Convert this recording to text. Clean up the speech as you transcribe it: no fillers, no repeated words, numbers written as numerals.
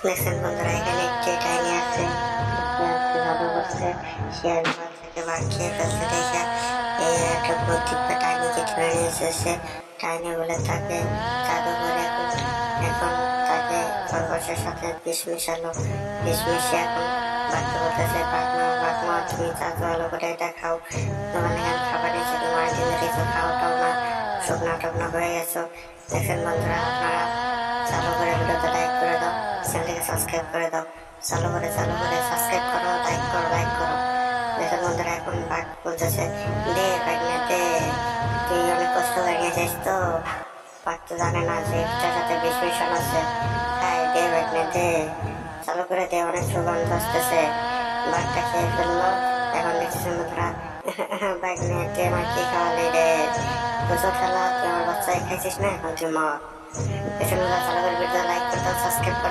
দেখছেন বন্ধুরা, এখানে একটি ডাইনি আছে, সে আজকে জাদু করছে, সে আর ঘর থেকে বাঘ খেয়ে ফেলছে দেখে এই একটা বুদ্ধি ডাইনিকে ধরে নিয়ে এসেছে। ডাইনি বলে তাকে জাদু করে এখন তাকে খরগোশের সাথে বিষ মিশালো। বিষ মিশিয়ে এখন বাঘকে বলতেছে, বাঘমা তুমি জাদু আলো করে এটা খাও, তোমার এখানে খাবার এসে তোমার দিনে কিছু খাও টাও না, শুকনা টুকনা হয়ে গেছো। দেখেন বন্ধুরা, আপনারা চালু করে ভিডিওতে লাইক করে দাও, চ্যানেলটিকে সাবস্ক্রাইব করে দাও, চালু করে সাবস্ক্রাইব করো, লাইক করো। দেখেন বন্ধুরা, এখন বাঘ বলতেছে, দে ভাগ্নে দে, তুই অনেক কষ্ট করে গেছিস তো, বাঘ তো জানে না যে এটার সাথে বিষ মিশানো আছে। হ্যাঁ দে ভাগ্নে দে, চালু করে দে, অনেক সুগন্ধ আসতেছে। বাঘটা খেয়ে ফেললো। এখন দেখতেছেন বন্ধুরা, ভাগ্নে তুই আমার কি খাওয়ালি রে, বুঝো খেলা, তুই আমার বাচ্চাই খাইছিস না, এখন তুই মর। এসব চালু করে ভিডিও লাইক করে দাও, সাবস্ক্রাইব করে দাও।